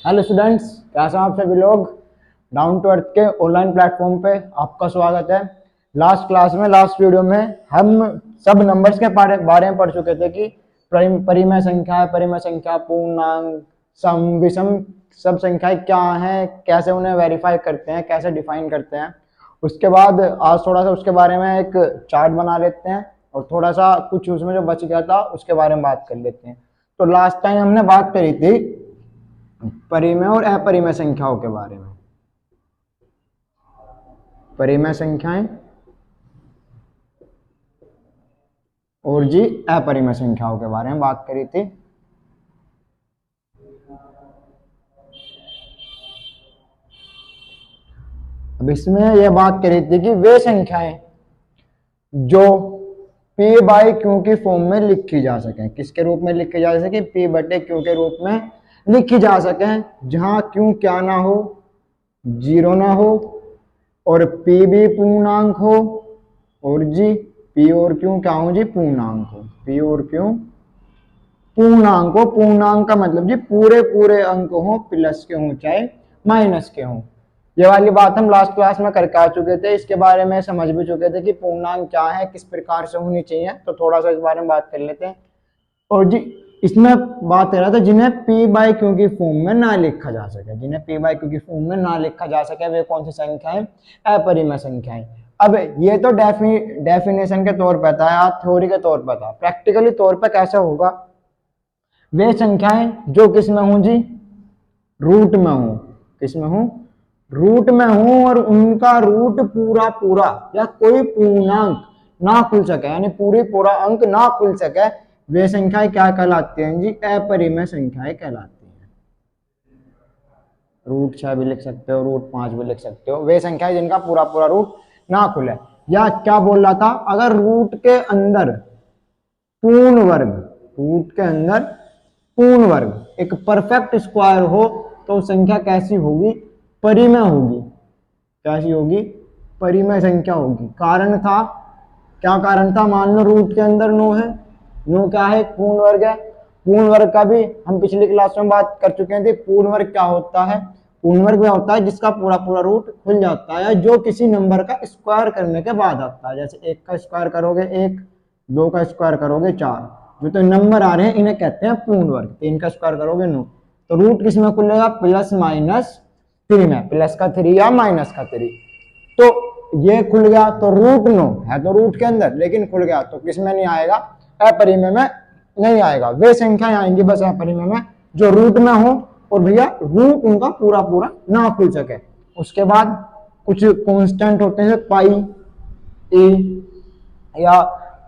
Hello students, कैसे हैं आप सभी लोग। डाउन टू अर्थ के ऑनलाइन प्लेटफॉर्म पे आपका स्वागत है। लास्ट वीडियो में हम सब नंबर्स के बारे में पढ़ चुके थे कि परिमेय संख्या, पूर्णांक, सम, विषम सब संख्याएं क्या हैं, कैसे उन्हें वेरीफाई करते हैं, कैसे डिफाइन करते हैं। उसके बाद आज थोड़ा सा उसके बारे में एक चार्ट बना लेते हैं और थोड़ा सा कुछ उसमें जो बच गया था उसके बारे में बात कर लेते हैं। तो लास्ट टाइम हमने बात करी थी परिमेय और अपरिमेय संख्याओं के बारे में। परिमेय संख्याएं और जी अपरिमेय संख्याओं के बारे में बात करी थी। अब इसमें यह बात करी थी कि वे संख्याएं जो p बाई क्यू की फॉर्म में लिखी जा सके, किसके रूप में लिखी जा सके, p बटे क्यू के रूप में लिखी जा सके, जहां क्यू क्या ना हो, जीरो ना हो और p भी पूर्णांक हो और जी p और क्यू क्या हो जी, पूर्णांक हो। p और क्यू पूर्णांक हो। पूर्णांक का मतलब जी पूरे पूरे अंक हो, प्लस के हो चाहे माइनस के हो। ये वाली बात हम लास्ट क्लास में करके आ चुके थे, इसके बारे में समझ भी चुके थे कि पूर्णांक क्या है, किस प्रकार से होनी चाहिए। तो थोड़ा सा इस बारे में बात कर लेते हैं। और जी इसमें बात कर रहा था जिन्हें p बाई क्यू की फॉर्म में ना लिखा जा सके, जिन्हें p बाई क्यू की फॉर्म में ना लिखा जा सके वे कौन सी संख्याएं, अपरिमेय संख्याएं। अब ये तो डेफिनेशन के तौर पर था या थ्योरी के तौर पर था। प्रैक्टिकली तौर पर कैसे होगा, वे संख्याएं जो किस में हूं जी, रूट में हूं। किस में हूं, रूट में हूं और उनका रूट पूरा पूरा या कोई पूर्णांक ना खुल सके, यानी पूरा अंक ना खुल सके, वे संख्याएं क्या कहलाती हैं जी, अपरिमेय संख्याएं कहलाती हैं। रूट 6 भी लिख सकते हो, रूट 5 भी लिख सकते हो, वे संख्याएं जिनका पूरा रूट ना खुले। या क्या बोल रहा था, अगर रूट के अंदर पूर्ण वर्ग, रूट के अंदर पूर्ण वर्ग एक परफेक्ट स्क्वायर हो तो संख्या कैसी होगी, परिमेय होगी। कैसी होगी, परिमेय संख्या होगी। कारण था, क्या कारण था, मान लो रूट के अंदर 9 है, 9 क्या है, पूर्ण वर्ग है। पूर्ण वर्ग का भी हम पिछली क्लास में बात कर चुके थे। पूर्ण वर्ग क्या होता है, पूर्ण वर्ग वह होता है जिसका पूरा रूट खुल जाता है, जो किसी नंबर का स्क्वायर करने के बाद आता है। जैसे 1 का स्क्वायर करोगे 1, 2 का स्क्वायर करोगे 4, जो तो नंबर आ रहे हैं इन्हें कहते हैं पूर्ण वर्ग। 3 का स्क्वायर करोगे 9। तो रूट किस में खुलेगा, प्लस माइनस 3 में, प्लस का 3 या माइनस का 3। तो ये खुल गया तो रूट 9 है तो रूट के अंदर, लेकिन खुल गया तो किस में नहीं आएगा, अपरिमेय में नहीं आएगा। वे संख्याएं आएंगी बस अपरिमेय में जो रूट में हो और भैया रूट उनका पूरा ना खुल सके। उसके बाद कुछ कांस्टेंट होते हैं, पाई, ए या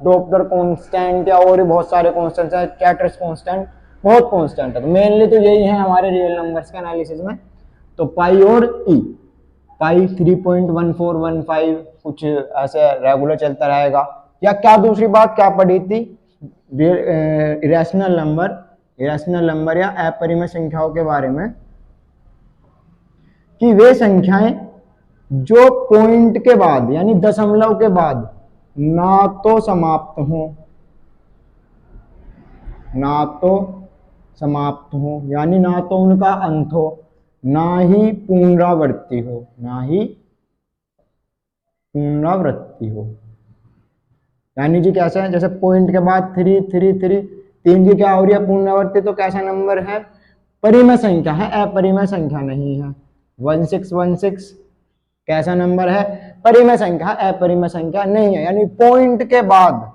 डॉप्लर कांस्टेंट या और भी बहुत सारे कांस्टेंट है, कैटर्स कांस्टेंट, बहुत कांस्टेंट है। तो मेनली तो यही है हमारे रियल नंबर्स के एनालिसिस में। तो पाई और ई, पाई 3.1415 कुछ ऐसे रेगुलर चलता रहेगा। या क्या दूसरी बात क्या पढ़ी थी, इरेशनल नंबर या अपरिमेय संख्याओं के बारे में, कि वे संख्याएं जो पॉइंट के बाद यानी दशमलव के बाद ना तो समाप्त हो यानी ना तो उनका अंत हो, ना ही पुनरावृत्ति हो। यानी जी कैसा है, जैसे पॉइंट के बाद 3 की क्या हो रही है, पुनरावृत्ति। तो कैसा नंबर है, परिमेय संख्या है, अपरिमेय संख्या नहीं है। 1616 कैसा नंबर है, परिमेय संख्या, अपरिमेय संख्या नहीं है। यानी पॉइंट के बाद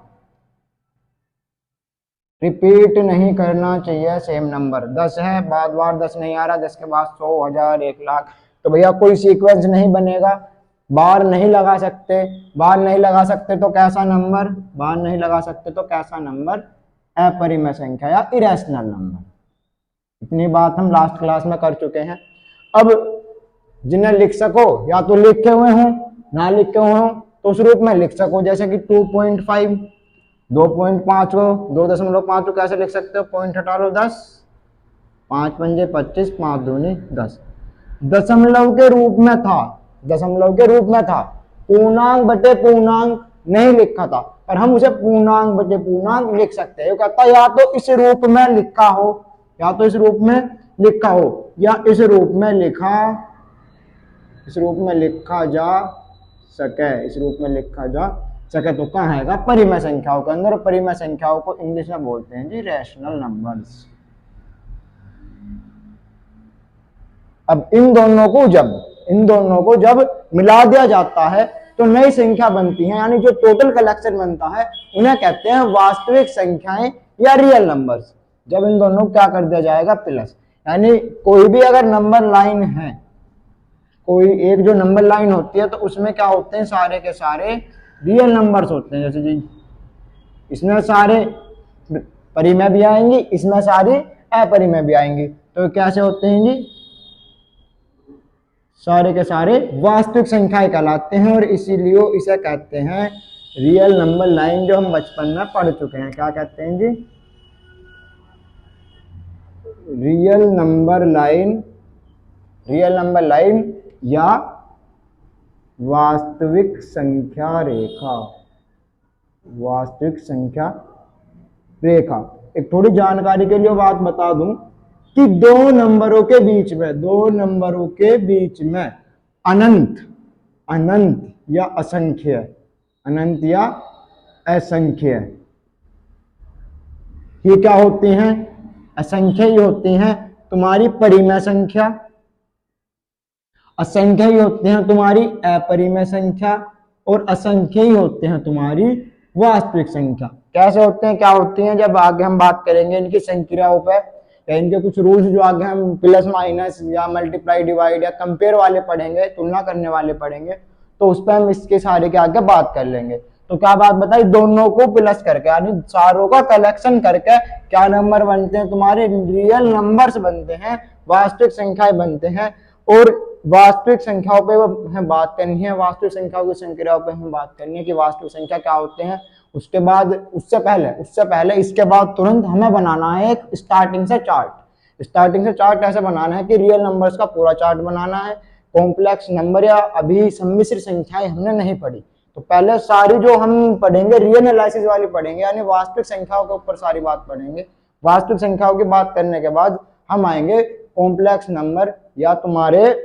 रिपीट नहीं करना चाहिए सेम नंबर। 10 है, बार 10 नहीं आ रहा, 10 के बाद 100, 1000, 1 लाख, तो भैया कोई सीक्वेंस नहीं बनेगा। बार नहीं लगा सकते तो कैसा नंबर, अपरिमेय संख्या या इरेशनल नंबर। इतनी बात हम लास्ट क्लास में कर चुके हैं। अब जिन्हें लिख सको या तो लिखे हुए हो, ना लिखे हुए हो तो उस रूप में लिख सको, जैसे कि 2.5, 2.5 को 2.5 को कैसे लिख सकते हो, पॉइंट हटा लो 10, 5 पंजे 25, 5 दूनी 10। दशमलव के रूप में था, पूर्णांक बटे पूर्णांक नहीं लिखा था, पर हम उसे पूर्णांक बटे पूर्णांक लिख सकते हैं। कहता या तो इस रूप में लिखा हो, या तो इस रूप में लिखा हो या इस रूप में लिखा जा सके, इस रूप में लिखा जा सके तो कहाँ आएगा, परिमेय संख्याओं के अंदर। परिमेय संख्याओं को इंग्लिश में बोलते हैं जी रैशनल नंबर्स। अब इन दोनों को जब मिला दिया जाता है तो नई संख्या बनती है, यानी जो टोटल कलेक्शन बनता है उन्हें कहते हैं वास्तविक संख्याएं या रियल नंबर्स। जब इन दोनों को क्या कर दिया जाएगा, प्लस, यानी कोई भी अगर नंबर लाइन है, कोई एक जो नंबर लाइन होती है तो उसमें क्या होते हैं, सारे के सारे रियल नंबर्स होते हैं। जैसे जी इसमें सारे परिमेय भी आएंगी, इसमें सारी अपरिमेय भी आएंगी, तो कैसे होते हैं जी, सारे के सारे वास्तविक संख्याएं कहलाते हैं और इसीलिए इसे कहते हैं रियल नंबर लाइन, जो हम बचपन में पढ़ चुके हैं। क्या कहते हैं जी, रियल नंबर लाइन या वास्तविक संख्या रेखा। एक थोड़ी जानकारी के लिए बात बता दूं कि दो नंबरों के बीच में अनंत या असंख्य ये क्या होती हैं, असंख्य ही होती हैं तुम्हारी परिमेय संख्या, असंख्य ही होते हैं तुम्हारी अपरिमेय संख्या, और असंख्य ही होते हैं तुम्हारी वास्तविक संख्या। कैसे होते हैं, क्या होती हैं, जब आगे हम बात करेंगे इनकी संक्रियाओं पे या इनके कुछ रूल्स जो आगे हम प्लस माइनस या मल्टीप्लाई डिवाइड या कंपेयर वाले पढ़ेंगे, तुलना करने वाले पढ़ेंगे, तो उस पर हम इसके सारे के आगे बात कर लेंगे। तो क्या बात बताई, दोनों को प्लस करके यानी सारों का कलेक्शन करके क्या नंबर बनते हैं, तुम्हारे रियल नंबर्स बनते हैं, वास्तविक संख्याएं बनते हैं। और वास्तविक संख्याओं पे हमें बात करनी है, वास्तविक संख्याओं की संक्रियाओं पे हमें बात करनी है कि वास्तविक संख्या क्या होते हैं। उसके बाद उससे पहले इसके बाद तुरंत हमें बनाना है एक स्टार्टिंग से चार्ट ऐसे बनाना है कि रियल नंबर्स का पूरा चार्ट बनाना है। कॉम्प्लेक्स नंबर या अभी सम्मिश्र संख्याएं हमने नहीं पढ़ी, तो पहले सारी जो हम पढ़ेंगे रियल एनालिसिस वाली पढ़ेंगे, यानी वास्तविक संख्याओं के ऊपर सारी बात पढ़ेंगे। वास्तविक संख्याओं की बात करने के बाद हम आएंगे कॉम्प्लेक्स नंबर या तुम्हारे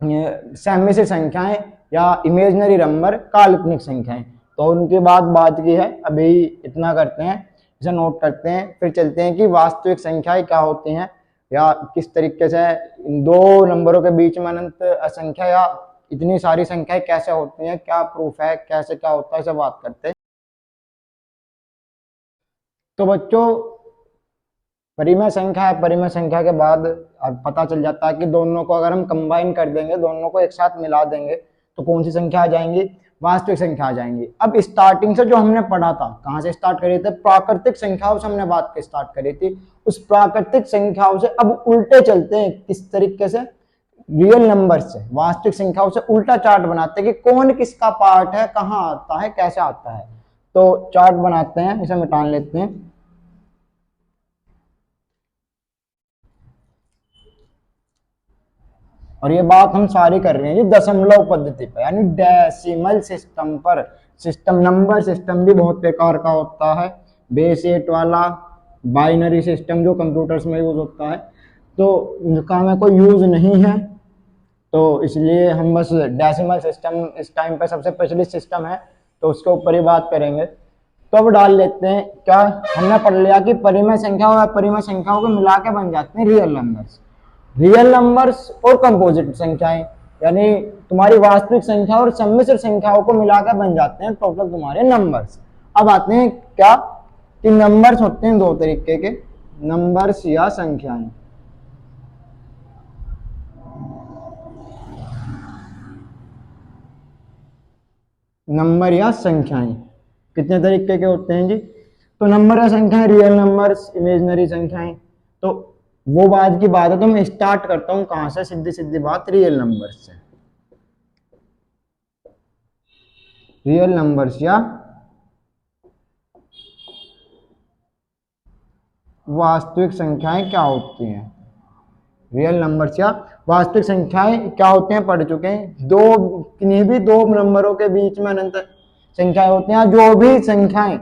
सम्मिश्र संख्याएं या इमेजिनरी नंबर, काल्पनिक संख्याएं। तो उनके बाद बात की है, अभी इतना करते हैं, इसे नोट करते हैं, फिर चलते हैं कि वास्तविक संख्याएं क्या होती हैं या किस तरीके से दो नंबरों के बीच में अनंत असंख्या या इतनी सारी संख्याएं कैसे होती हैं, क्या प्रूफ है, कैसे क्या होता है, इसे बात करते हैं। तो बच्चों परिमेय संख्या के बाद अब पता चल जाता है कि दोनों को अगर हम कंबाइन कर देंगे, दोनों को एक साथ मिला देंगे तो कौन सी संख्या आ जाएंगी, वास्तविक संख्या आ जाएंगी। अब स्टार्टिंग से जो हमने पढ़ा था, कहां से स्टार्ट करी थी, प्राकृतिक संख्याओं से हमने बात स्टार्ट करी थी। उस प्राकृतिक संख्याओं से अब उल्टे चलते हैं, किस तरीके से, रियल नंबर से वास्तविक संख्याओं से उल्टा चार्ट बनाते हैं कि कौन किसका पार्ट है, कहाँ आता है, कैसे आता है। तो चार्ट बनाते हैं, इसे मिटा लेते हैं। और ये बात हम सारी कर रहे हैं जी दशमलव पद्धति पर, यानी डेसिमल सिस्टम पर। नंबर सिस्टम भी बहुत प्रकार का होता है, बेस 8 वाला, बाइनरी सिस्टम जो कंप्यूटर्स में यूज होता है, तो उनका हमें कोई यूज नहीं है, तो इसलिए हम बस डेसिमल सिस्टम इस टाइम पे सबसे प्रचलित सिस्टम है, तो उसके ऊपर ही बात करेंगे। तो अब डाल लेते हैं, क्या हमने पढ़ लिया कि परिमेय संख्या और अपरिमेय संख्याओं को मिला के बन जाते हैं रियल नंबर्स और कंपोजिट संख्याएं, यानी तुम्हारी वास्तविक संख्या और सम्मिश्र संख्याओं को मिलाकर बन जाते हैं टोटल तुम्हारे नंबर्स। अब आते हैं क्या कि नंबर्स होते हैं दो तरीके के, नंबर्स या संख्याएं। नंबर या संख्याएं कितने तरीके के होते हैं जी, तो नंबर या संख्याएं, रियल नंबर्स, इमेजिनरी संख्याएं। तो वो बात की बात है, तो मैं स्टार्ट करता हूं कहां से, सीधी बात रियल नंबर्स से। रियल नंबर्स या वास्तविक संख्याएं क्या होती हैं, रियल नंबर्स या वास्तविक संख्याएं क्या होते हैं पढ़ चुके हैं। किन्हीं भी दो नंबरों के बीच में अनंत संख्याएं होती हैं, जो भी संख्याएं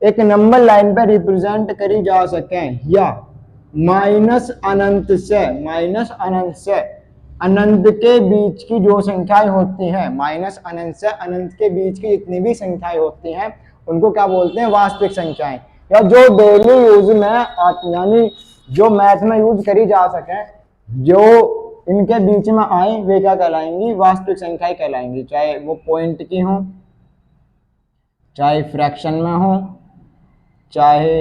एक नंबर लाइन पर रिप्रेजेंट करी जा सके या माइनस अनंत से अनंत के बीच की जो संख्याएं होती हैं, माइनस अनंत से अनंत के बीच की जितनी भी संख्याएं होती हैं उनको क्या बोलते हैं, वास्तविक संख्याएं, या जो डेली यूज में यानी जो मैथ में यूज करी जा सके, जो इनके बीच में आए वे क्या कहलाएंगी, वास्तविक संख्याएं कहलाएंगी, चाहे वो पॉइंट की हो, चाहे फ्रैक्शन में हो, चाहे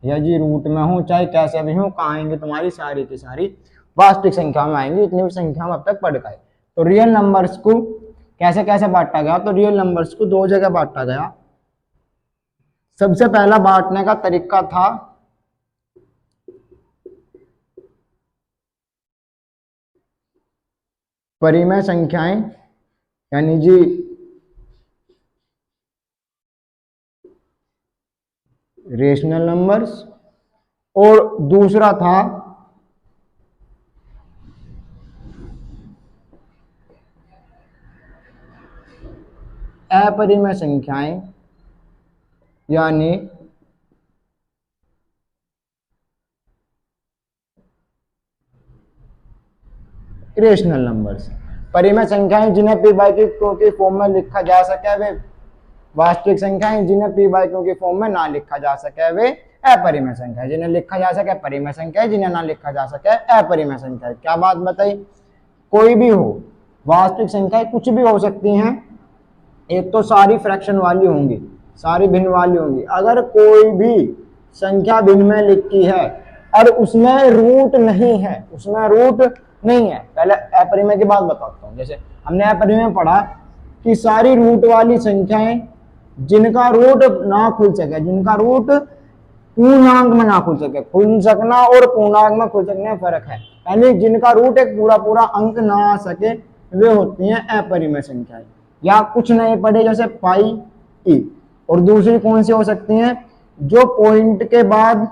या जी रूट में हो, चाहे कैसे भी हो, कहाँ आएंगे तुम्हारी सारी की सारी वास्तविक संख्या में आएंगी, इतनी भी संख्या हम अब तक पढ़ गए। तो रियल नंबर्स को कैसे कैसे बांटा गया, तो रियल नंबर्स को दो जगह बांटा गया। सबसे पहला बांटने का तरीका था परिमेय संख्याएं, यानी जी रेशनल नंबर्स, और दूसरा था अपरिमेय संख्याएं, यानी रेशनल नंबर्स। परिमेय संख्याएं जिन्हें पी बाई क्यू के फॉर्म में लिखा जा सके वे वास्तविक संख्याएं, जिन्हें पी बाई क्यू के फॉर्म में ना लिखा जा सके वे अपरिमेय संख्या, जिन्हें लिखा जा सके परिमेय संख्या, जिन्हें ना लिखा जा सके अपरिमेय संख्या। क्या बात बताई, कोई भी हो, वास्तविक संख्याएं कुछ भी हो सकती हैं, एक तो सारी फ्रैक्शन वाली होंगी, सारी भिन्न वाली होंगी। अगर कोई भी संख्या भिन्न में लिखी है और उसमें रूट नहीं है, उसमें रूट नहीं है, पहले अपरिमेय की बात बताता हूँ। जैसे हमने अपरिमेय में पढ़ा कि सारी रूट वाली संख्याएं जिनका रूट ना खुल सके, जिनका रूट पूर्णांक में ना खुल सके, खुल सकना और पूर्णांक में खुल सकने में फर्क है, यानी जिनका रूट एक पूरा पूरा अंक ना आ सके वे होती हैं अपरिमेय संख्याएं। या कुछ नहीं पढ़े जैसे पाई ई, और दूसरी कौन सी हो सकती हैं, जो पॉइंट के बाद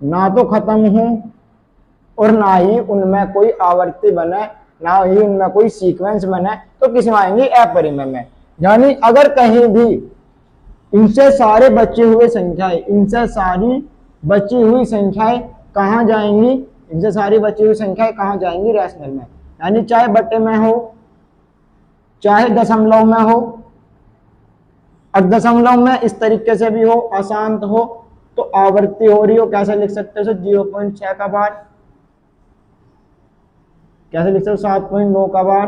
ना तो खत्म हो और ना ही उनमें कोई आवर्ती बने, ना ही उनमें कोई सीक्वेंस बने, तो किसमें आएंगी, अपरिमेय में। यानी अगर कहीं भी इनसे सारे बचे हुए संख्याएं, इनसे सारी बची हुई संख्याएं कहाँ जाएंगी, इनसे सारी बची हुई संख्याएं कहाँ जाएंगी, रैशनल में। यानी चाहे बटे में हो, चाहे दशमलव में हो, और दशमलव में इस तरीके से भी हो, अशांत हो, तो आवृत्ति हो रही हो, कैसे लिख सकते हो, 0.6 का बार, कैसे लिख सकते हो, 7.9 का बार,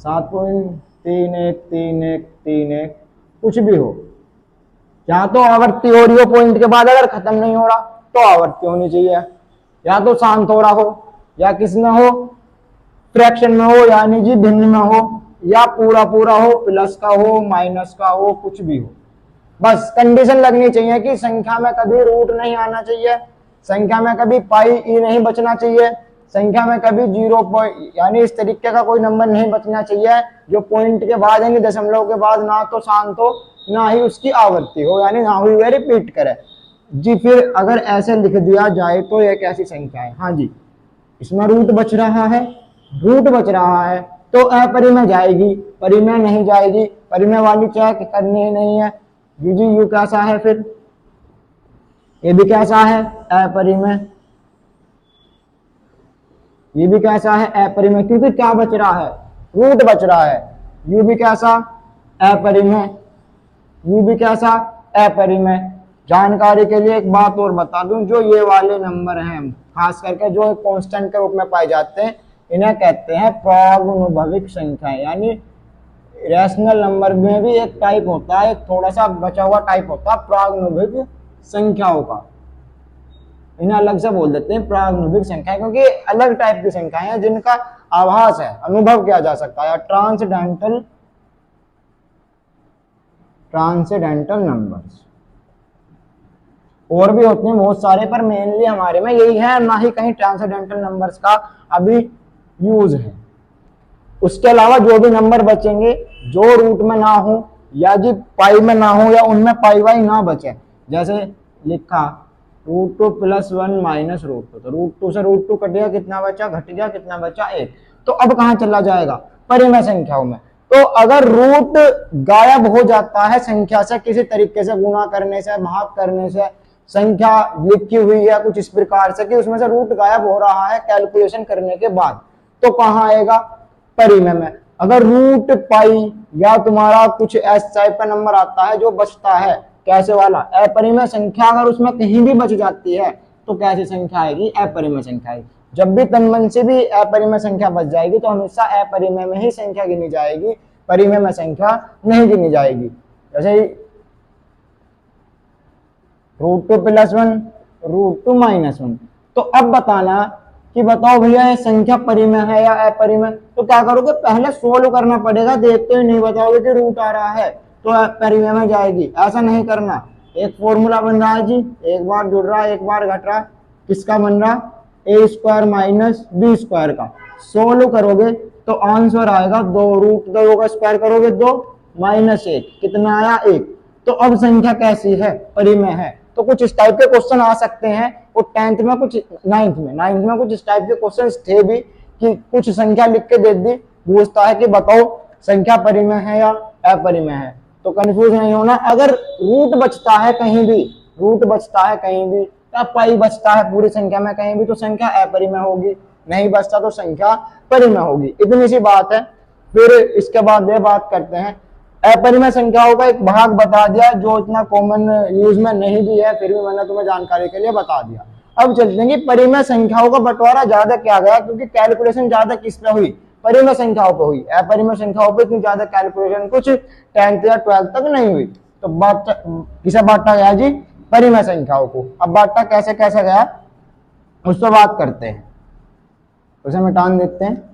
7.313131, कुछ भी हो, या तो आवर्ती हो रही हो पॉइंट के बाद, अगर खत्म नहीं हो रहा तो आवर्ती होनी चाहिए, या तो शांत हो रहा हो, या किस में हो, फ्रैक्शन में हो, यानी जी भिन्न में हो, या पूरा पूरा हो, प्लस का हो, माइनस का हो, कुछ भी हो, बस कंडीशन लगनी चाहिए कि संख्या में कभी रूट नहीं आना चाहिए, संख्या में कभी पाई ई नहीं बचना चाहिए, संख्या में कभी 0 यानी इस तरीके का कोई नंबर नहीं बचना चाहिए जो पॉइंट के बाद यानी दशमलव के बाद ना तो शांत हो, ना ही उसकी आवृत्ति हो, यानी ना ही वह रिपीट करे जी। फिर अगर ऐसे लिख दिया जाए तो यह कैसी संख्या है, हाँ जी, इसमें रूट बच रहा है, रूट बच रहा है तो अपरिमेय जाएगी, परिमेय नहीं जाएगी, परिमेय वाली चेक करनी ही नहीं है। जी यू कैसा है, फिर ये भी कैसा है, अपरिमेय, ये भी कैसा है, अपरिमेय, क्योंकि क्या बच रहा है, रूट बच रहा है। यू भी कैसा, अपरिमेय, यू भी कैसा, अपरिमेय। जानकारी के लिए एक बात और बता दूं, जो ये वाले नंबर हैं खास करके जो कांस्टेंट के रूप में पाए जाते हैं, इन्हें कहते हैं प्रागनुभाविक संख्याएं, यानी रैशनल नंबर में भी एक टाइप होता है, एक थोड़ा सा बचा हुआ टाइप होता है प्रागनुभाविक संख्याओं का, इन्हें अलग से बोल देते हैं प्रागनुभाविक संख्या, क्योंकि अलग टाइप की संख्याएं हैं जिनका आभास है, अनुभव किया जा सकता है। ट्रांसेंडेंटल नंबर्स और भी होते हैं बहुत सारे, पर मेनली हमारे में यही है, ना ही कहीं ट्रांसेंडेंटल नंबर्स का अभी यूज है। उसके अलावा जो भी नंबर बचेंगे जो रूट में ना हो, या जी पाई में ना हो, या उनमें पाई वाई ना बचे, जैसे लिखा √2 + 1 - √2, तो √2 से √2 कट गया, कितना बचा, घट गया, कितना बचा, 1। तो अब कहाँ चला जाएगा, परिमेय संख्याओं में। तो अगर रूट गायब हो जाता है संख्या से किसी तरीके से, गुणा करने से, भाग करने से, संख्या लिखी हुई है कुछ इस प्रकार से कि उसमें से रूट गायब हो रहा है कैलकुलेशन करने के बाद, तो कहाँ आएगा, परिमेय में। अगर रूट पाई या तुम्हारा कुछ एस टाइप का नंबर आता है जो बचता है, कैसे वाला, अपरिमेय संख्या, अगर उसमें कहीं भी बच जाती है तो कैसी संख्या आएगी, अपरिमेय संख्या आएगी। जब भी तनमन से भी अपरिमेय संख्या बच जाएगी तो हमेशा अपरिमेय में ही संख्या गिनी जाएगी, परिमेय में संख्या नहीं गिनी जाएगी। जैसे √2 + 1 √2 - 1। तो अब बताना कि बताओ भैया ये संख्या परिमेय है या अपरिमेय, तो क्या करोगे, पहले सोल्व करना पड़ेगा, देखते ही नहीं बताओगे कि रूट आ रहा है तो परिमेय में जाएगी, ऐसा नहीं करना। एक फॉर्मूला बन रहा है जी, एक बार जुड़ रहा है एक बार घट रहा है, किसका बन रहा, a² - b² का। सोल्व करोगे तो आंसर आएगा 2, √2 का स्क्वायर करोगे 2 -1, कितना आया 1। तो अब संख्या कैसी है, परिमेय है। तो कुछ इस टाइप के क्वेश्चन आ सकते हैं, और 10th में कुछ 9th में कुछ इस टाइप के क्वेश्चन थे भी कि कुछ संख्या लिख के दे दी, पूछता है कि बताओ संख्या परिमेय है या अपरिमेय है। तो कंफ्यूज नहीं होना, अगर रूट बचता है कहीं भी, रूट बचता है कहीं भी या पाई बचता है पूरी संख्या में कहीं भी, तो संख्या अपरिमेय होगी, नहीं बचता तो संख्या परिमेय होगी, इतनी सी बात है। फिर इसके बाद ये बात करते हैं, अपरिमेय संख्याओं का एक भाग बता दिया जो इतना कॉमन यूज में नहीं भी है, फिर भी मैंने तुम्हें जानकारी के लिए बता दिया। अब चलते हैं कि परिमेय संख्याओं का बंटवारा ज्यादा क्या गया, क्योंकि कैलकुलेशन ज्यादा किस पे हुई, परिमेय संख्याओं पे हुई। अपरिमेय संख्याओं पे इतनी ज्यादा कैलकुलेशन कुछ 10th या 12th तक नहीं हुई। तो बात किसे बांटा गया जी, परिमेय संख्याओं को। अब बांटा कैसे कैसे गया उस पर बात करते हैं, उसे मिटान देते हैं।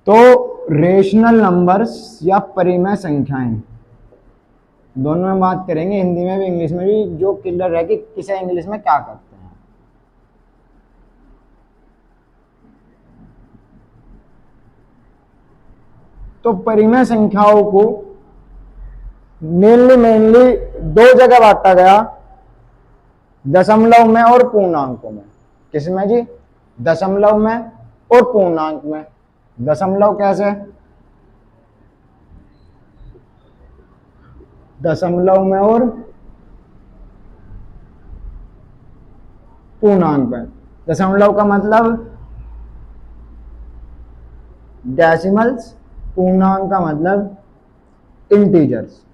तो रेशनल नंबर्स या परिमेय संख्याएं, दोनों में बात करेंगे, हिंदी में भी इंग्लिश में भी, जो क्लियर है कि किसे इंग्लिश में क्या करते हैं। तो परिमेय संख्याओं को मेनली दो जगह बांटा गया, दशमलव में और पूर्णांकों में। किसमें जी, दशमलव में और पूर्णांक में। दशमलव कैसे, दशमलव में और पूर्णांक में। दशमलव का मतलब डेसिमल्स, पूर्णांक का मतलब इंटीजर्स।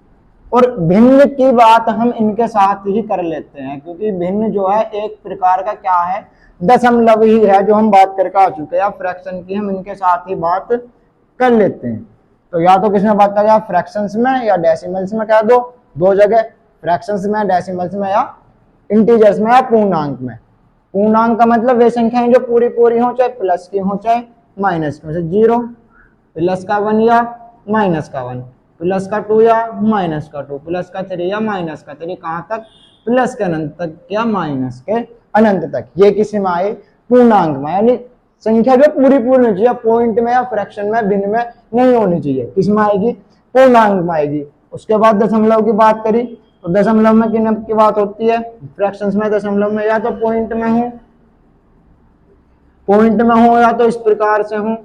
और भिन्न की बात हम इनके साथ ही कर लेते हैं, क्योंकि भिन्न जो है एक प्रकार का क्या है, दशमलव ही है, जो हम बात करके आ चुके हैं। फ्रैक्शन की हम इनके साथ ही बात कर लेते हैं। तो या तो किसमें बात करें, फ्रैक्शंस में या डेसिमल्स में, कह दो जगह, फ्रैक्शंस में, डेसिमल्स में, या इंटीजर्स में, या पूर्णांक में। पूर्णांक का मतलब वे संख्याएं जो पूरी पूरी हो, चाहे प्लस की हो चाहे माइनस की हो, जैसे 0, प्लस का 1 या माइनस का 1, प्लस का 2 या माइनस का 2, प्लस का 3 या माइनस का 3, कहाँ तक, प्लस के अनंत तक या माइनस के अनंत तक। ये किसी में आए, पूर्णांक में, यानी संख्या जो पूरी पूरी होनी चाहिए, पॉइंट में या फ्रैक्शन में, भिन्न में नहीं होनी चाहिए, किसमें आएगी, पूर्णांक में आएगी। उसके बाद दशमलव की बात करी, तो दशमलव में किन की बात होती है, फ्रैक्शंस में दशमलव में या तो पॉइंट में हो या तो इस प्रकार से हो।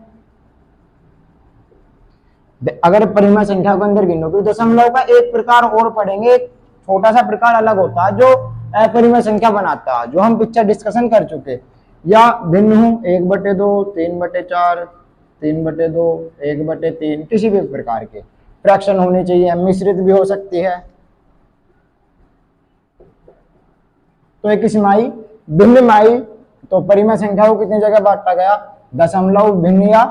अगर परिमेय संख्या को अंदर गिनोगे, दशमलव का एक प्रकार और पढ़ेंगे, एक छोटा सा प्रकार अलग होता है जो अपरिमेय संख्या बनाता है, जो हम पिक्चर डिस्कशन कर चुके। या भिन्न हो, 1/2, 3/4, 3/2, 1/3, किसी भी प्रकार के फ्रैक्शन होनी चाहिए, मिश्रित भी हो सकती है। तो एक किस्म आई, भिन्न में आई। तो परिमेय संख्या को कितनी जगह बांटा गया, दशमलव, भिन्न या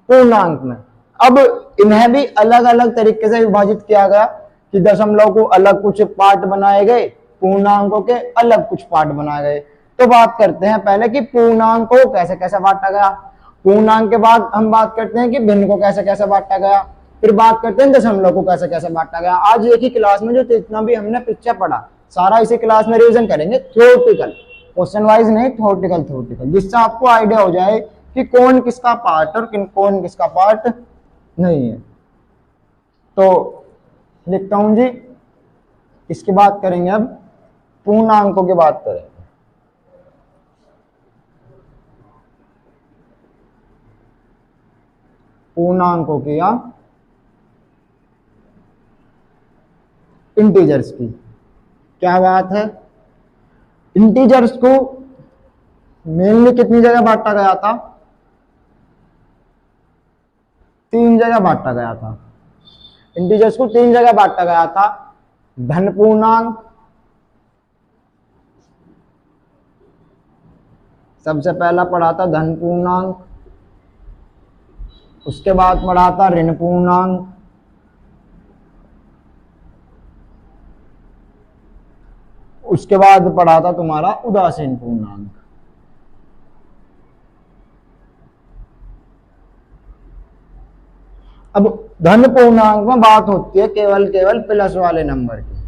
पूर्णांक में। अब इन्हें भी अलग अलग तरीके से विभाजित किया गया कि दशमलव को अलग कुछ पार्ट बनाए गए, पूर्णांकों के अलग कुछ पार्ट बनाए गए। तो बात करते हैं पहले कि पूर्णांक को कैसे कैसे बांटा गया, पूर्णांक के बाद हम बात करते हैं कि भिन्न को कैसे कैसे बांटा गया, फिर बात करते हैं दशमलव को कैसे कैसे बांटा गया। आज एक ही क्लास में जो जितना भी हमने पिक्चर पढ़ा सारा इसी क्लास में रिवीजन करेंगे, थ्योरेटिकल, क्वेश्चन वाइज नहीं, थ्योरेटिकल, जिससे आपको आइडिया हो जाए कि कौन किसका पार्ट और कौन किसका पार्ट नहीं है। तो लिखता हूं जी इसकी बात करेंगे अब, पूर्णांकों की बात करेंगे। पूर्णांकों की या इंटीजर्स की क्या बात है। इंटीजर्स को मेनली कितनी जगह बांटा गया था, 3 जगह बांटा गया था। इंटीजर्स को 3 जगह बांटा गया था, धन पूर्णांक, सबसे पहला पढ़ा था धन पूर्णांक, उसके बाद पढ़ा था ऋण पूर्णांक, उसके बाद पढ़ा था तुम्हारा उदासीन पूर्णांक। अब धन पूर्णांक में बात होती है केवल प्लस वाले नंबर की,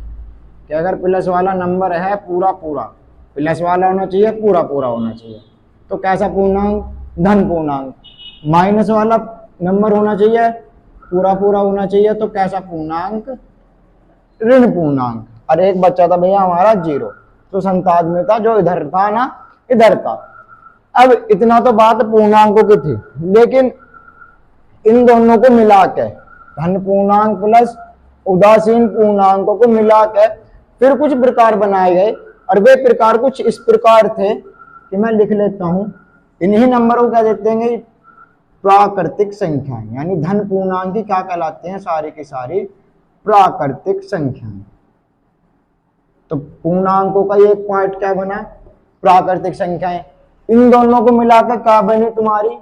कि अगर प्लस वाला नंबर है पूरा पूरा, प्लस वाला होना चाहिए, पूरा पूरा होना चाहिए, तो कैसा पूर्णांक, धन पूर्णांक। माइनस वाला नंबर होना चाहिए, पूरा पूरा होना चाहिए, तो कैसा पूर्णांक, ऋण पूर्णांक। और एक बच्चा था भैया हमारा 0, तो संताद में था, जो इधर था ना इधर था। अब इतना तो बात पूर्णांकों की थी, लेकिन इन दोनों को मिला के, धन पूर्णांक प्लस उदासीन पूर्णांकों को मिला के फिर कुछ प्रकार बनाए गए, और वे प्रकार कुछ इस प्रकार थे कि मैं लिख लेता हूं। इन्हीं नंबरों को क्या देते हैं, प्राकृतिक संख्याएं, यानी धन पूर्णांक की क्या कहलाते हैं, सारी की सारी प्राकृतिक संख्याएं। तो पूर्णांकों का एक पॉइंट क्या बना, प्राकृतिक संख्याएं। इन दोनों को मिलाकर क्या बनी तुम्हारी,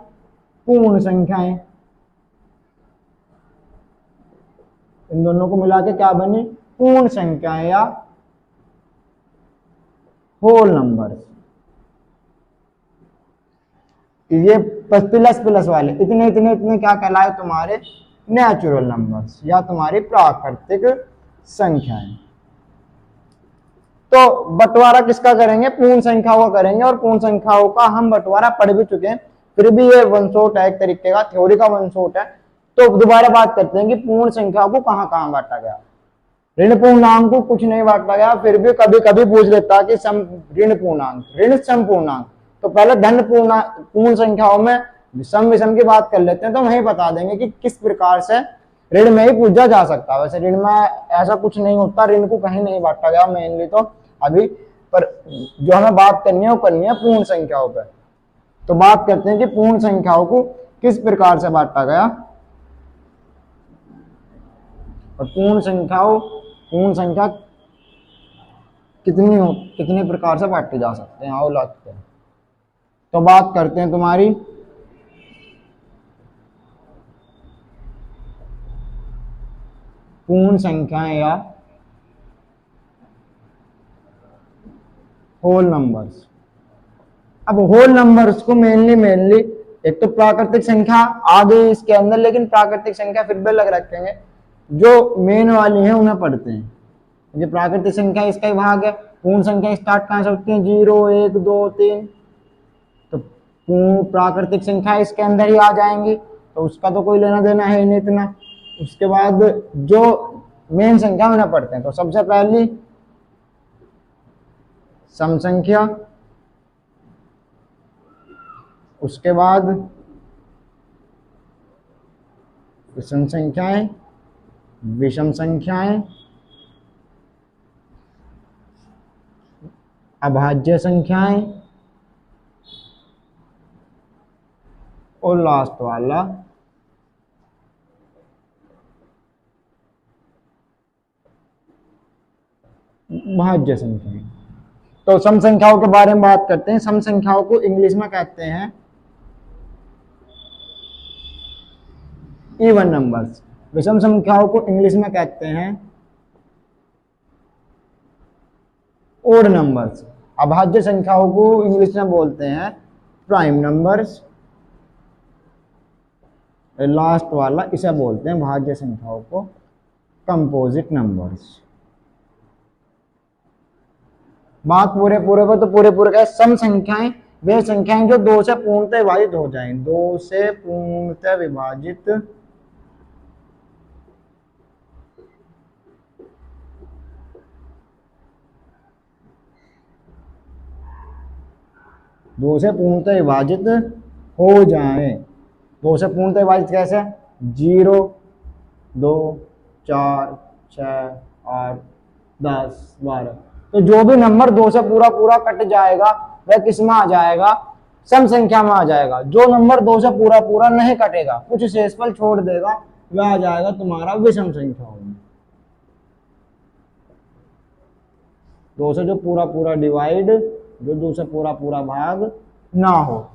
पूर्ण संख्याएं। इन दोनों को मिलाकर क्या बनी, पूर्ण संख्याएं या होल नंबर। ये प्लस प्लस वाले इतने इतने इतने क्या कहलाए तुम्हारे, नेचुरल नंबर्स या तुम्हारी प्राकृतिक संख्याएं। तो बंटवारा किसका करेंगे, पूर्ण संख्याओं का करेंगे, और पूर्ण संख्याओं का हम बंटवारा पढ़ भी चुके हैं, फिर भी ये वन शॉट है, एक तरीके का थ्योरी का वन शॉट है। तो दोबारा बात करते हैं कि पूर्ण संख्याओं को कहां कहां बांटा गया। ऋण पूर्णांक को कुछ नहीं बांटा गया, फिर भी कभी कभी पूछ लेता कि सम ऋण पूर्णांक, ऋण सम पूर्णांक। तो पहले धन पूर्ण संख्याओं में सम विषम की बात कर लेते हैं, तो वही बता देंगे कि किस प्रकार से ऋण में ही पूछा जा सकता है। वैसे ऋण में ऐसा कुछ नहीं होता, ऋण को कहीं नहीं बांटा गया मेनली तो अभी, पर जो हमें बात करनी है वो करनी है पूर्ण संख्याओं पर। तो बात करते हैं कि पूर्ण संख्याओं को किस प्रकार से बांटा गया, और पूर्ण संख्या कितने प्रकार से बांटे जा सकते हैं, आओ लाते हैं। तो बात करते हैं तुम्हारी पूर्ण संख्याएं या होल नंबर्स। अब होल नंबर्स को मेनली एक तो प्राकृतिक संख्या आ गई इसके अंदर, लेकिन प्राकृतिक संख्या फिर भी अलग रखेंगे, जो मेन वाली है उन्हें पढ़ते हैं। ये प्राकृतिक संख्या इसका ही भाग है। पूर्ण संख्या स्टार्ट कहां से होती है, 0 1 2 3, तो पूर्ण प्राकृतिक संख्या इसके अंदर ही आ जाएंगी, तो उसका तो कोई लेना देना है नहीं इतना। उसके बाद जो मेन संख्या उन्हें पढ़ते हैं, तो सबसे पहली सम संख्या, उसके बाद विषम संख्याएं, विषम संख्याएं, अभाज्य संख्याएं, और लास्ट वाला भाज्य संख्याएं। तो सम संख्याओं के बारे में बात करते हैं। सम संख्याओं को इंग्लिश में कहते हैं इवन नंबर्स। विषम संख्याओं को इंग्लिश में कहते हैं ओड नंबर्स। अभाज्य संख्याओं को इंग्लिश में बोलते हैं प्राइम नंबर्स। लास्ट वाला इसे बोलते हैं भाज्य संख्याओं को कंपोजिट नंबर्स। बात पूरे पर, तो पूरे का सम संख्याएं वे संख्याएं जो 2 से पूर्णतः विभाजित हो जाएं, 2 से पूर्णतः विभाजित 2 से पूर्णतः विभाजित हो जाए। 2 से पूर्णतः विभाजित कैसे? 0, 2, 4, 6, 8, 10, 12। तो जो भी नंबर 2 से पूरा पूरा कट जाएगा वह किस में आ जाएगा? सम संख्या में आ जाएगा। जो नंबर 2 से पूरा पूरा नहीं कटेगा, कुछ शेषफल छोड़ देगा, वह आ जाएगा तुम्हारा विषम संख्या में। 2 से जो पूरा पूरा डिवाइड, जो 2 से पूरा पूरा भाग ना हो।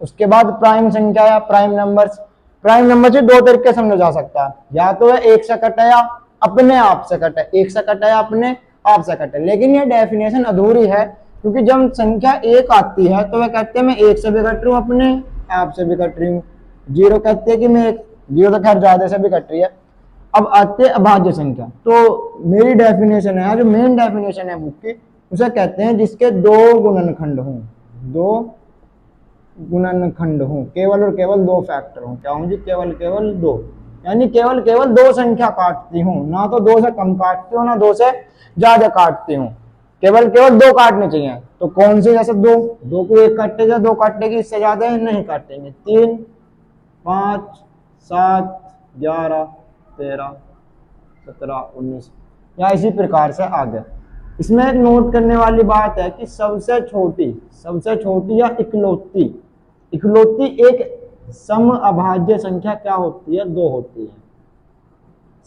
उसके बाद प्राइम संख्या या प्राइम नंबर्स। प्राइम नंबर से 2 तरीके समझा जा सकता है, या तो वह एक से कटे या अपने आप से कटे। एक से कटे या अपने आप से कटे, लेकिन यह डेफिनेशन अधूरी है, क्योंकि जब संख्या 1 आती है तो वह कहते हैं मैं 1 से भी कट रही हूँ, अपने आप से भी कट रही हूँ। 0 कहते हैं कि मैं 0 तो खैर ज्यादा से भी कट रही है। अब आते हैं अभाज्य संख्या। तो मेरी डेफिनेशन है, जो मेन डेफिनेशन है बुक की, उसे कहते हैं जिसके 2 गुणनखंड हों। 2 गुणनखंड हों, केवल और केवल 2 फैक्टर हों। क्या हों जी? केवल केवल 2, यानी केवल केवल 2 संख्या काटती हूँ, ना तो 2 से कम काटती हूँ, ना 2 से ज्यादा काटती हूँ। केवल केवल 2 काटने चाहिए। तो कौन सी? जैसे 2 को 1 काटेगा, 2 काटेगी, इससे ज्यादा नहीं काटेंगे। 3, 5, 7, 11, 13, 17, 19, या इसी प्रकार से आगे। इसमें एक नोट करने वाली बात है कि सबसे छोटी या इकलौती एक सम अभाज्य संख्या क्या होती है? 2 होती है।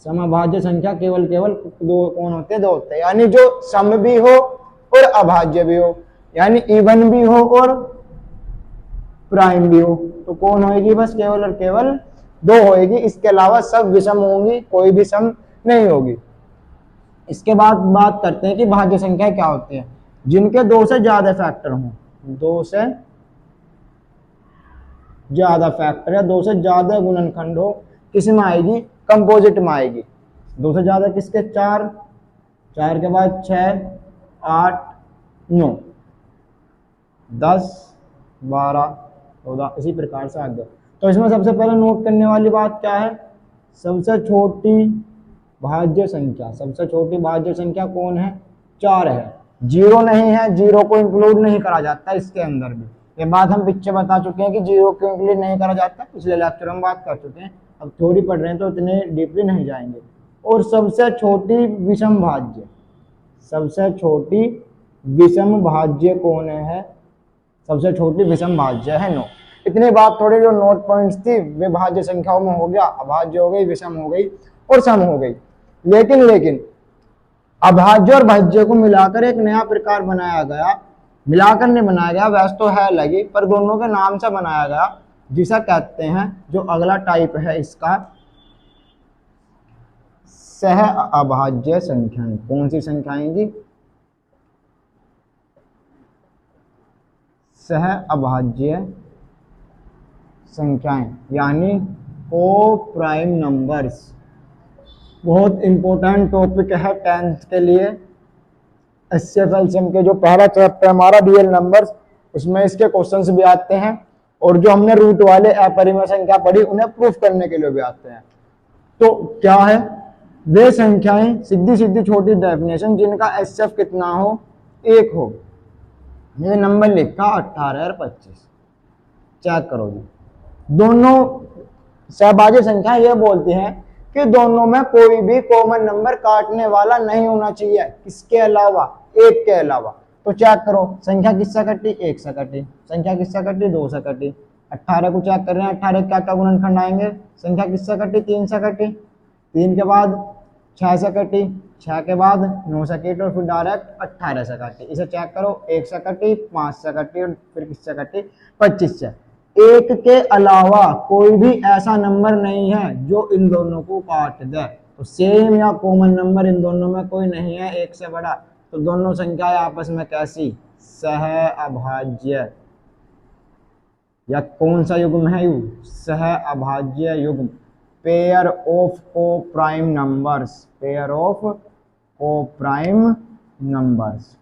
सम अभाज्य संख्या केवल केवल 2 कौन होते हैं? 2 होते हैं। यानी जो सम भी हो और अभाज्य भी हो, यानी इवन भी हो और प्राइम भी हो, तो कौन होगी? बस केवल और केवल 2 होगी। इसके अलावा सब विषम होंगी, कोई भी सम नहीं होगी। इसके बाद बात करते हैं कि भाज्य संख्या क्या होती है। जिनके 2 से ज्यादा फैक्टर हों, 2 से ज्यादा फैक्टर या 2 से ज्यादा गुणनखंड हो, किस में आएगी? कंपोजिट में आएगी। 2 से ज्यादा किसके? 4, 4 के बाद 6, 8, 9, 10, 12, 14, इसी प्रकार से आगे। तो इसमें सबसे पहले नोट करने वाली बात क्या है? सबसे छोटी भाज्य संख्या। सबसे छोटी भाज्य संख्या कौन है? 4 है। 0 नहीं है, 0 को इंक्लूड नहीं करा जाता इसके अंदर भी। ये बात हम पीछे बता चुके हैं कि 0 को इंक्लूड नहीं करा जाता, पिछले लेक्चर में बात कर चुके हैं। अब थोड़ी पढ़ रहे हैं तो इतने डीपली नहीं जाएंगे। और सबसे छोटी विषम भाज्य, सबसे छोटी विषम भाज्य कौन है? सबसे छोटी विषम भाज्य है 9। इतनी बात थोड़ी जो नोट पॉइंट्स थी वे भाज्य संख्याओं में हो गया। अभाज्य हो गई, विषम हो गई और सम हो गई। लेकिन अभाज्य और भाज्य को मिलाकर एक नया प्रकार बनाया गया। मिलाकर नहीं बनाया गया, वैसे तो है लगी, पर दोनों के नाम से बनाया गया, जिसे कहते हैं, जो अगला टाइप है इसका, सह अभाज्य संख्याएं। कौन सी संख्याएं जी? सह अभाज्य संख्याएं, यानी को प्राइम नंबर्स। बहुत इंपॉर्टेंट टॉपिक है 10th के लिए। एचसीएफ एलसीएम के जो पहला चैप्टर हमारा रियल नंबर्स, उसमें इसके क्वेश्चंस भी आते हैं, और जो हमने रूट वाले अपरिमेय संख्या पढ़ी उन्हें प्रूफ करने के लिए भी आते हैं। तो क्या है? वे संख्याएं, सीधी सीधी छोटी डेफिनेशन, जिनका एचसीएफ कितना हो? 1 हो। ये नंबर लिखा 18 और 25। चेक करो जी। दोनों सहभाज्य संख्या ये बोलती हैं कि दोनों में कोई भी कॉमन नंबर काटने वाला नहीं होना चाहिए, किसके अलावा? 1 के अलावा। तो चेक करो, संख्या किससे कटी? 1 से कटी। संख्या किससे कटी? 2 से कटी। 18 को चेक कर रहे हैं, 18 क्या क्या गुणनखंड आएंगे? संख्या किससे कटी? 3 से कटी। 3 के बाद 6 से कटी, 6 के बाद 9 से कटी, और फिर डायरेक्ट 18 से कटी। इसे चेक करो, 1 से कटी, 5 से कटी, और फिर किससे कटी? 25 से। 1 के अलावा कोई भी ऐसा नंबर नहीं है जो इन दोनों को काट दे। तो सेम या कॉमन नंबर इन दोनों में कोई नहीं है 1 से बड़ा। तो दोनों संख्याएं आपस में कैसी? सह अभाज्य। या कौन सा युग्म है? सह अभाज्य युग्म। पेयर ऑफ को प्राइम नंबर्स। पेयर ऑफ को प्राइम नंबर्स।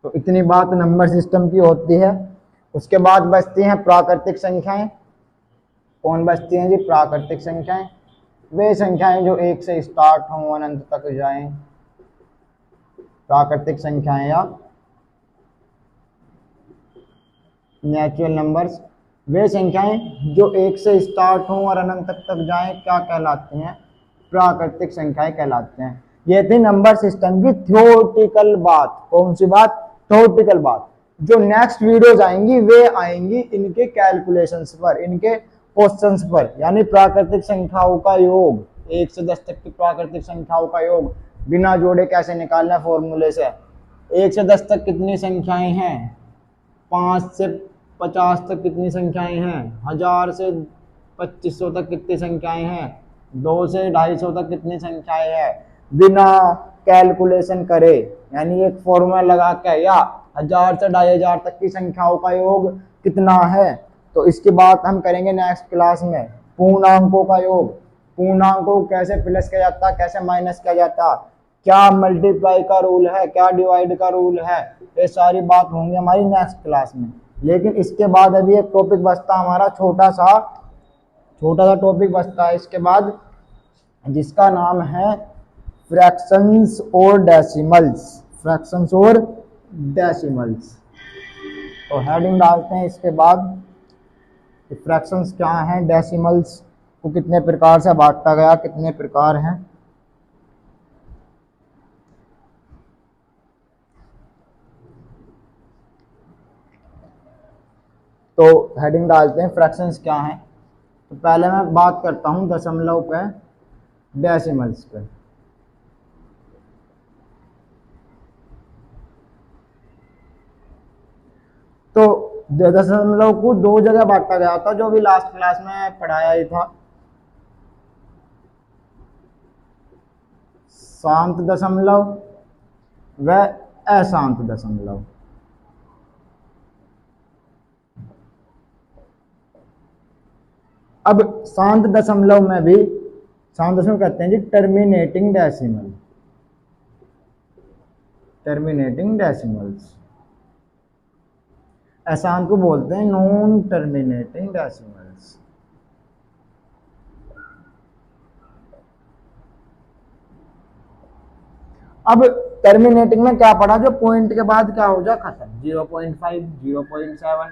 तो इतनी बात नंबर सिस्टम की होती है। उसके बाद बचती हैं प्राकृतिक संख्याएं। कौन बचती हैं जी? प्राकृतिक संख्याएं। वे संख्याएं जो 1 से स्टार्ट हों, अनंत तक जाएं, प्राकृतिक संख्याएं या नेचुरल नंबर्स वे संख्याएं जो एक से स्टार्ट हों और अनंत तक जाएं क्या कहलाती हैं? प्राकृतिक संख्याएं कहलाते हैं। ये थी नंबर सिस्टम की थ्योरेटिकल बात। कौन सी बात? थ्योरेटिकल बात। जो नेक्स्ट वीडियोज आएंगी वे आएंगी इनके कैलकुलेशंस पर, इनके क्वेश्चंस पर, यानी प्राकृतिक संख्याओं का योग, 1 से 10 तक की प्राकृतिक संख्याओं का योग बिना जोड़े कैसे निकालना फॉर्मूले से। 1 से 10 तक कितनी संख्याएं हैं? 5 से 50 तक कितनी संख्याएं हैं? 1000 से 2500 तक कितनी संख्याएं हैं? 2 से 250 तक कितनी संख्याएं हैं? बिना कैलकुलेशन करे, यानी एक फॉर्मूला लगा के, या 1000 से 2500 तक की संख्याओं का योग कितना है। तो इसकी बात हम करेंगे नेक्स्ट क्लास में। पूर्णांकों का योग, पूर्णांकों को कैसे प्लस किया जाता, कैसे माइनस किया जाता, क्या मल्टीप्लाई का रूल है, क्या डिवाइड का रूल है, ये सारी बात होंगी हमारी नेक्स्ट क्लास में। लेकिन इसके बाद अभी एक टॉपिक बचता हमारा, छोटा सा टॉपिक बचता है इसके बाद, जिसका नाम है फ्रैक्शंस और डेसिमल्स। फ्रैक्शंस और डेसिमल्स। तो हेडिंग डालते हैं इसके बाद, फ्रैक्शंस क्या हैं, डेसिमल्स को कितने प्रकार से बांटा गया, कितने प्रकार हैं। तो हेडिंग डालते हैं फ्रैक्शंस क्या हैं। तो पहले मैं बात करता हूं दशमलव पे, डेसिमल्स पे। तो दशमलव को दो जगह बांटा गया था, जो भी लास्ट क्लास में पढ़ाया ही था। शांत दशमलव व अशांत दशमलव। अब शांत दशमलव में भी, शांत दशमलव कहते हैं जी टर्मिनेटिंग डेसिमल, टर्मिनेटिंग डेसिमल्स। अशांत को बोलते हैं नॉन टर्मिनेटिंग डेसिमल्स। अब टर्मिनेटिंग में क्या पढ़ा, जो पॉइंट के बाद क्या हो जाए खत्म, 0.5, 0.7,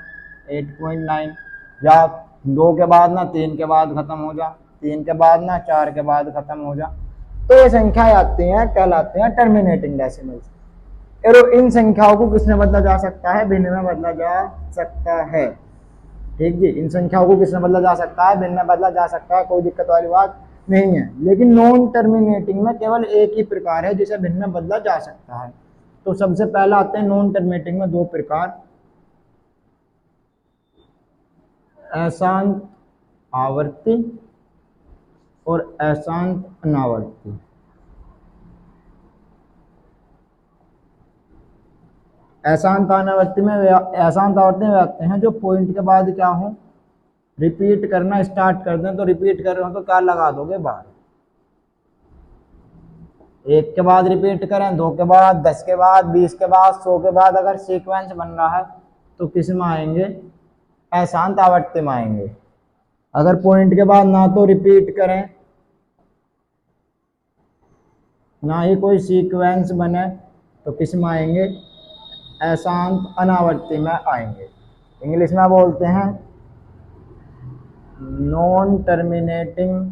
8.9, या 2 के बाद ना 3 के बाद खत्म हो जा, 3 के बाद ना 4 के बाद खत्म हो जा, तो ये संख्याएं आती हैं, कहलाते हैं टर्मिनेटिंग डेसिमल्स। और इन संख्याओं को किसमें बदला जा सकता है? भिन्न में बदला जा सकता है। ठीक जी, इन संख्याओं को किसमें बदला जा सकता है? भिन्न में बदला जा सकता है, कोई दिक्कत वाली बात नहीं है। लेकिन नॉन टर्मिनेटिंग में केवल एक ही प्रकार है जिसे भिन्न में बदला जा सकता है। तो सबसे पहला आते हैं नॉन टर्मिनेटिंग में 2 प्रकार, अशांत आवर्ती और अशांत अनावर्ती। अशांत अनावर्ती में आते हैं जो पॉइंट के बाद क्या हो, रिपीट करना स्टार्ट कर दें। तो रिपीट कर रहे हो तो क्या लगा दोगे? बार। 1 के बाद रिपीट करें, 2 के बाद, 10 के बाद, 20 के बाद, 100 के बाद, अगर सीक्वेंस बन रहा है तो किस में आएंगे? अशांत आवर्ती में आएंगे। अगर पॉइंट के बाद ना तो रिपीट करें, ना ही कोई सीक्वेंस बने, तो किस में आएंगे? अशांत अनावर्ती में आएंगे। इंग्लिश में बोलते हैं नॉन टर्मिनेटिंग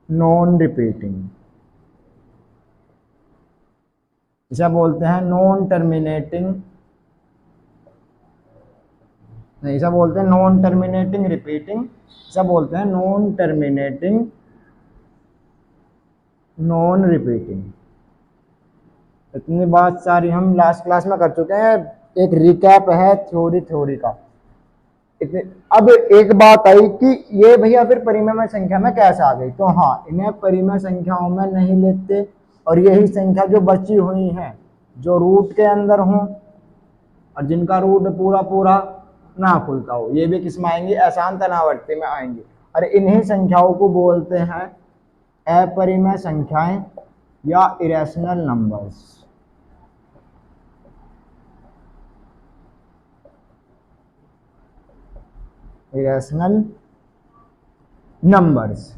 नॉन रिपीटिंग, इसे बोलते हैं नॉन टर्मिनेटिंग, नहीं इसे बोलते हैं नॉन टर्मिनेटिंग रिपीटिंग, इसे बोलते हैं नॉन टर्मिनेटिंग नॉन रिपीटिंग। इतनी बात सारी हम लास्ट क्लास में कर चुके हैं, एक रिकैप है थ्योरी का। अब एक बात आई कि ये भैया फिर परिमेय संख्या में कैसे आ गई। तो हाँ, इन्हें परिमेय संख्याओं में नहीं लेते, और यही संख्या जो बची हुई है, जो रूट के अंदर हो और जिनका रूट पूरा पूरा ना खुलता हो, ये भी किस में आएंगे? अशांत अनावर्ती में आएंगे। और इन्हीं संख्याओं को बोलते हैं अपरिमेय संख्याएं या इरेशनल नंबर्स। Irrational numbers.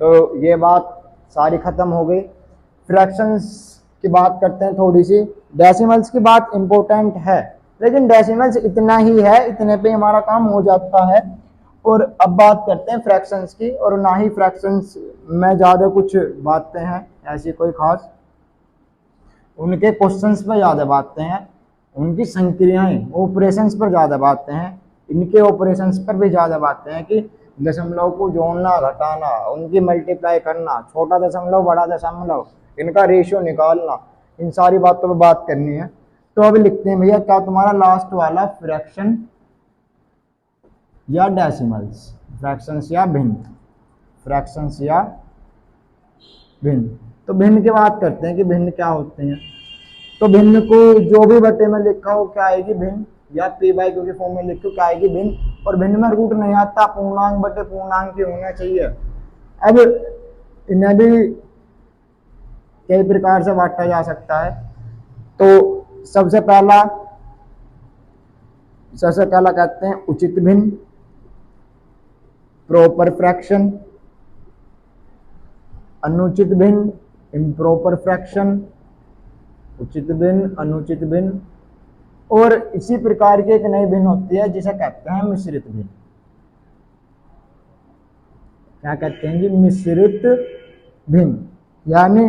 तो ये बात सारी खत्म हो गई। फ्रैक्शंस की बात करते हैं थोड़ी सी। डेसिमल्स की बात इंपॉर्टेंट है, लेकिन डेसिमल्स इतना ही है, इतने पे हमारा काम हो जाता है। और अब बात करते हैं फ्रैक्शंस की, और ना ही फ्रैक्शंस में ज़्यादा कुछ बातें हैं ऐसी कोई खास, उनके क्वेश्चंस पर ज़्यादा बातें हैं, उनकी संक्रियाएं ऑपरेशंस पर ज़्यादा बातें हैं, इनके ऑपरेशंस पर भी ज़्यादा बातें हैं कि दशमलव को जोड़ना, घटाना, उनकी मल्टीप्लाई करना, छोटा दशमलव बड़ा दशमलव, इनका रेशियो निकालना, इन सारी बातों पर बात करनी है। तो अभी लिखते हैं भैया, क्या तुम्हारा लास्ट वाला फ्रैक्शन या डेसिमल्स, फ्रैक्शंस या भिन्न, फ्रैक्शंस या भिन्न। तो भिन्न की बात करते हैं कि भिन्न क्या होते हैं। तो भिन्न को जो भी बटे में लिखा हो क्या आएगी, भिन्न, या पी बाई क्यू के फॉर्म में लिखो क्या आएगी, भिन्न। और भिन्न में रूट नहीं आता, पूर्णांक बटे पूर्णांक ही होना चाहिए। अब इन्हें भी कई प्रकार से बांटा जा सकता है। तो सबसे पहला कहते हैं उचित भिन्न, प्रॉपर फ्रैक्शन, अनुचित भिन्न, इम्प्रॉपर फ्रैक्शन, उचित भिन्न, अनुचित भिन्न। और इसी प्रकार की एक नई भिन्न होती है जिसे कहते हैं मिश्रित भिन्न। क्या कहते हैं जी, मिश्रित भिन्न। यानी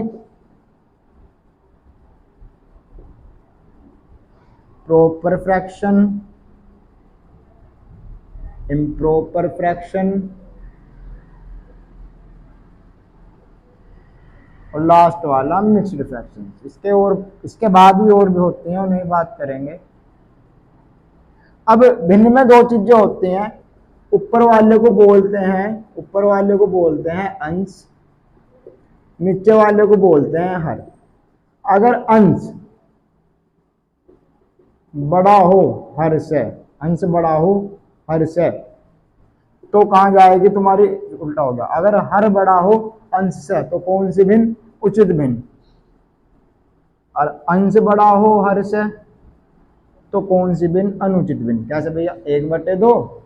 प्रॉपर फ्रैक्शन, इम्प्रॉपर फ्रैक्शन और लास्ट वाला मिक्स्ड फ्रैक्शन। इसके बाद भी और भी होते हैं, उन्हें बात करेंगे। अब भिन्न में दो चीजें होती हैं, ऊपर वाले को बोलते हैं अंश, नीचे वाले को बोलते हैं हर। अगर अंश बड़ा हो हर से, अंश बड़ा हो हर से, तो कहां जाएगी तुम्हारी, उल्टा हो गया। अगर हर बड़ा हो अंश से तो कौन सी भिन्न, उचित भिन्न। और अंश बड़ा हो हर से तो कौन सी भिन्न, अनुचित भिन्न। कैसे भैया, 1/2,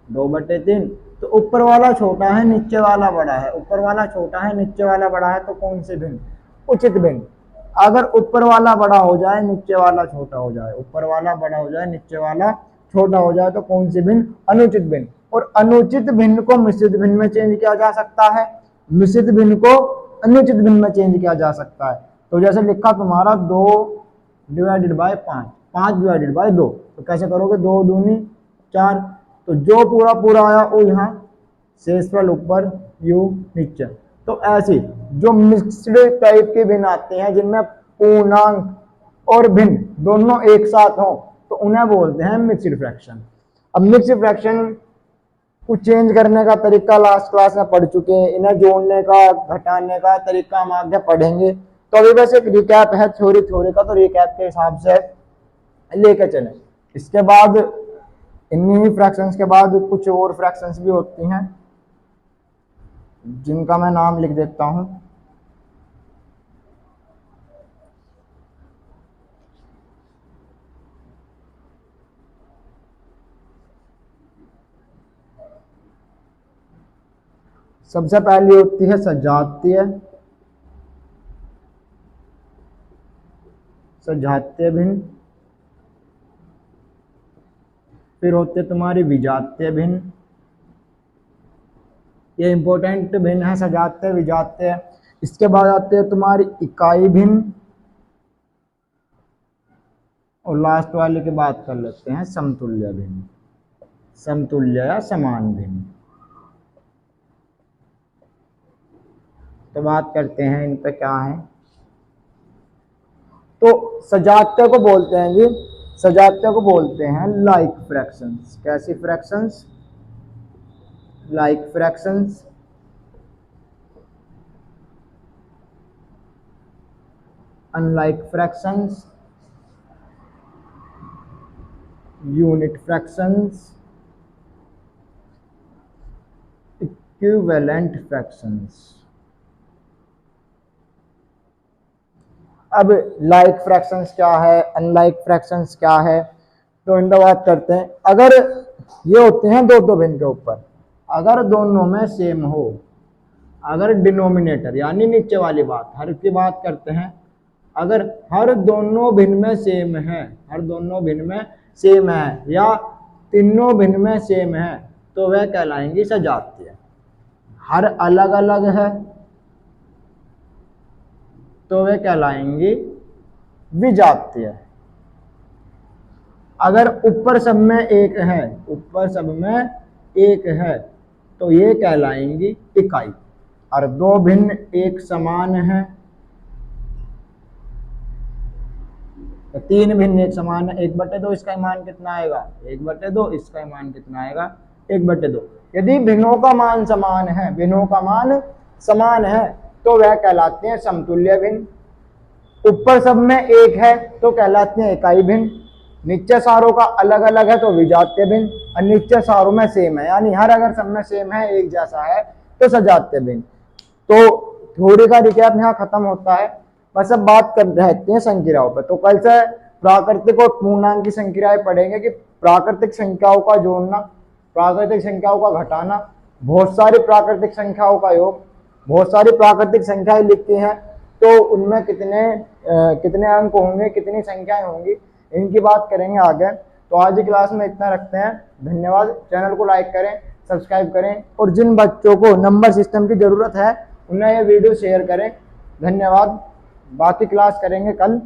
2/3। तो ऊपर वाला छोटा है, नीचे वाला बड़ा है, ऊपर वाला छोटा है, नीचे वाला बड़ा है, तो कौन सी भिन्न, उचित भिन्न। अगर ऊपर वाला बड़ा हो जाए, नीचे वाला छोटा हो जाए, ऊपर वाला बड़ा हो जाए, नीचे वाला छोटा हो जाए, तो कौन सी भिन्न, अनुचित भिन्न। और अनुचित भिन्न को मिश्रित भिन्न में चेंज किया जा सकता है, मिश्रित भिन्न को अनुचित भिन्न में चेंज किया जा सकता है। तो जैसे लिखा तुम्हारा 2/5, 5/2, तो कैसे करोगे, 2 दूनी 4। तो जो पूरा पूरा आया वो यहाँ, शेषफल ऊपर, यू नीचे। तो ऐसी जो मिक्स्ड टाइप के भिन्न आते हैं जिनमें पूर्णांक और भिन्न दोनों एक साथ हो, तो उन्हें बोलते हैं मिक्स्ड फ्रैक्शन। अब मिक्स्ड फ्रैक्शन को चेंज करने का तरीका लास्ट क्लास में पढ़ चुके हैं, इन्हें जोड़ने का, घटाने का तरीका हम आगे पढ़ेंगे। तो अभी बस एक रिकैप है थ्योरी का, तो रिकैप के हिसाब से लेकर चले। इसके बाद इन्हीं फ्रैक्शंस के बाद कुछ और फ्रैक्शंस भी होती हैं जिनका मैं नाम लिख देता हूं। सबसे पहली होती है सजातीय, भिन्न। फिर होते तुम्हारी विजातीय भिन्न, ये इंपॉर्टेंट भिन्न है, सजातीय, विजातीय। इसके बाद आते हैं तुम्हारी इकाई भिन्न, और लास्ट वाले की बात कर लेते हैं समतुल्य भिन्न, समतुल्य या समान भिन्न। तो बात करते हैं इन पे क्या है। तो सजातीय को बोलते हैं जी, सजातीय को बोलते हैं लाइक फ्रैक्शंस। कैसी fractions, like fractions. Unlike fractions, unit fractions, equivalent fractions. अब लाइक फ्रैक्शंस क्या है, अनलाइक फ्रैक्शंस क्या है, तो इनका बात करते हैं। अगर ये होते हैं दो भिन्न के ऊपर, अगर दोनों में सेम हो, अगर डिनोमिनेटर यानी नीचे वाली बात, हर की बात करते हैं, अगर हर दोनों भिन्न में सेम है, हर दोनों भिन्न में सेम है या तीनों भिन्न में सेम है तो वह कहलाएंगी सजातीय। हर अलग अलग है तो वे कहलाएंगी विजातीय। अगर ऊपर सब में एक है, ऊपर सब में एक है तो ये कहलाएंगी इकाई। और दो भिन्न एक समान है, तो तीन भिन्न एक समान है, 1/2 इसका मान कितना आएगा, 1/2, इसका मान कितना आएगा 1/2। यदि भिन्नों का मान समान है, भिन्नों का मान समान है तो वह कहलाते हैं समतुल्य भिन्न। ऊपर सब में एक है तो कहलाते हैं इकाई भिन्न। निश्चय सारों का अलग अलग है तो विजातीय भिन्न, और निश्चय सारों में सेम है यानी हर अगर सब में सेम है, एक जैसा है तो सजातीय भिन्न। तो थ्योरी का रिकैप यहाँ खत्म होता है। बस अब बात कर रहते हैं संक्रियाओं पर। तो कल से प्राकृतिक और पूर्णांक की संक्रियाएं पढ़ेंगे कि प्राकृतिक संख्याओं का जोड़ना, प्राकृतिक संख्याओं का घटाना, बहुत सारी प्राकृतिक संख्याओं का योग, बहुत सारी प्राकृतिक संख्याएं लिखती हैं तो उनमें कितने अंक होंगे, कितनी संख्याएं होंगी, इनकी बात करेंगे आगे। तो आज की क्लास में इतना रखते हैं। धन्यवाद। चैनल को लाइक करें, सब्सक्राइब करें और जिन बच्चों को नंबर सिस्टम की जरूरत है उन्हें ये वीडियो शेयर करें। धन्यवाद। बाकी क्लास करेंगे कल।